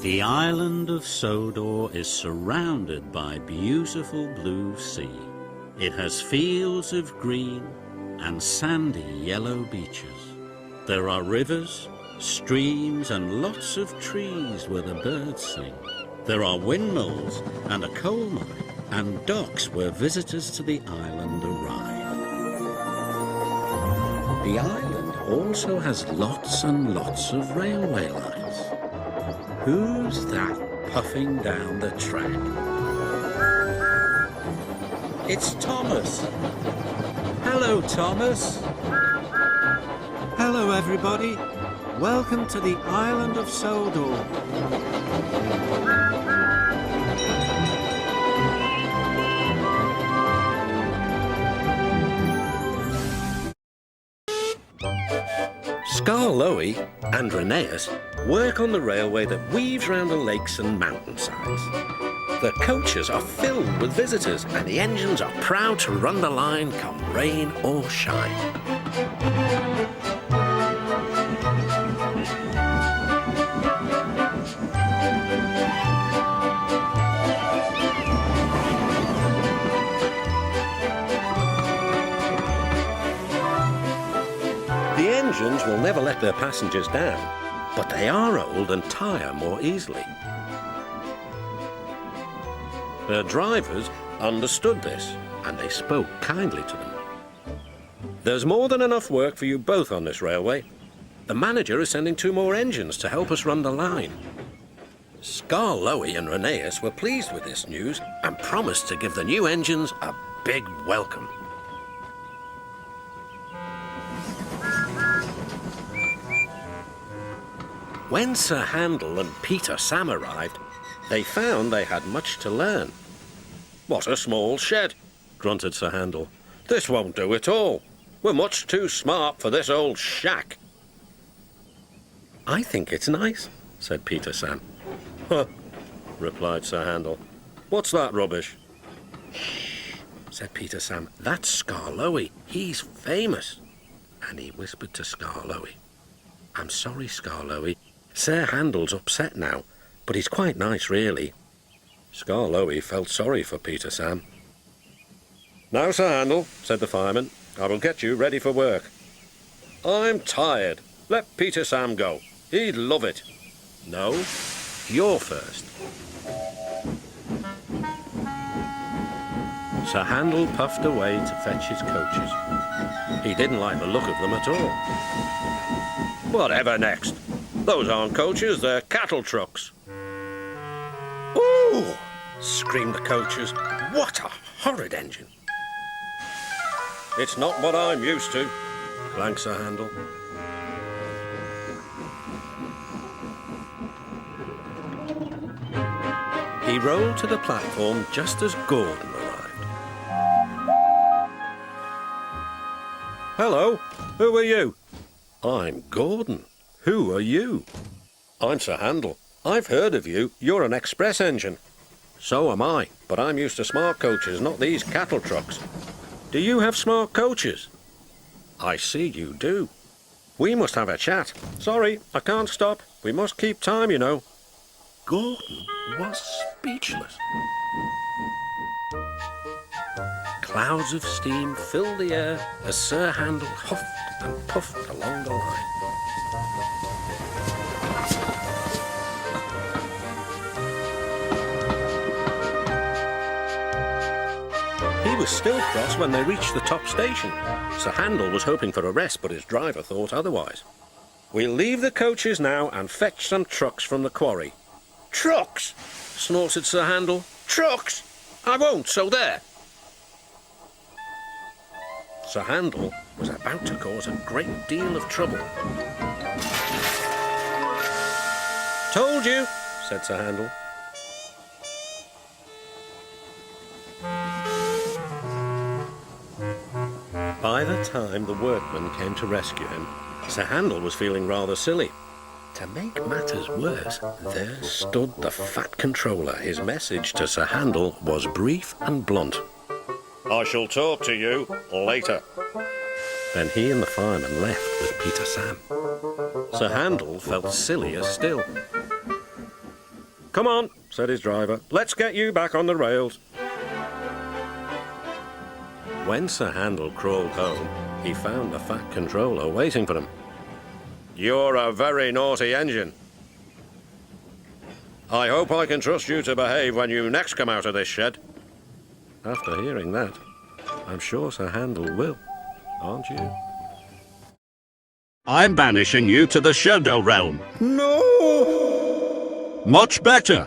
The island of Sodor is surrounded by beautiful blue sea. It has fields of green and sandy yellow beaches. There are rivers, streams and lots of trees where the birds sing. There are windmills and a coal mine and docks where visitors to the island arrive. The island also has lots and lots of railway lines. Who's that puffing down the track? It's Thomas. Hello, Thomas. Hello, everybody. Welcome to the island of Sodor. Skarloey and Rheneas work on the railway that weaves round the lakes and mountainsides. The coaches are filled with visitors and the engines are proud to run the line come rain or shine. The engines will never let their passengers down, but they are old and tire more easily. Their drivers understood this, and they spoke kindly to them. There's more than enough work for you both on this railway. The manager is sending 2 more engines to help us run the line. Skarloey and Rheneas were pleased with this news and promised to give the new engines a big welcome. When Sir Handel and Peter Sam arrived, they found they had much to learn. "What a small shed," grunted Sir Handel. "This won't do at all. We're much too smart for this old shack." "I think it's nice," said Peter Sam. "Huh," replied Sir Handel. "What's that rubbish?" "Shh," said Peter Sam. "That's Skarloey. He's famous." And he whispered to Skarloey. "I'm sorry, Skarloey. Sir Handel's upset now, but he's quite nice, really." Skarloey felt sorry for Peter Sam. "Now, Sir Handel," said the fireman, "I will get you ready for work." "I'm tired. Let Peter Sam go. He'd love it." "No, you're first." Sir Handel puffed away to fetch his coaches. He didn't like the look of them at all. "Whatever next? Those aren't coaches, they're cattle trucks." "Ooh!" screamed the coaches. "What a horrid engine!" "It's not what I'm used to," clanked Sir Handel. He rolled to the platform just as Gordon arrived. "Hello, who are you?" "I'm Gordon. Who are you?" "I'm Sir Handel. I've heard of you. You're an express engine." "So am I, but I'm used to smart coaches, not these cattle trucks." "Do you have smart coaches?" "I see you do." "We must have a chat." "Sorry, I can't stop. We must keep time, you know." Gordon was speechless. Clouds of steam filled the air as Sir Handel huffed and puffed along the line. He was still cross when they reached the top station. Sir Handel was hoping for a rest, but his driver thought otherwise. "We'll leave the coaches now and fetch some trucks from the quarry." "Trucks!" snorted Sir Handel. "Trucks! I won't, so there!" Sir Handel was about to cause a great deal of trouble. "Told you," said Sir Handel. By the time the workmen came to rescue him, Sir Handel was feeling rather silly. To make matters worse, there stood the Fat Controller. His message to Sir Handel was brief and blunt. "I shall talk to you later." Then he and the fireman left with Peter Sam. Sir Handel felt sillier still. Come on, said his driver. Let's get you back on the rails. When Sir Handel crawled home, he found the Fat Controller waiting for him. You're a very naughty engine. I hope I can trust you to behave when you next come out of this shed. After hearing that, I'm sure Sir Handel will, aren't you? I'm banishing you to the Shadow Realm. No! Much better.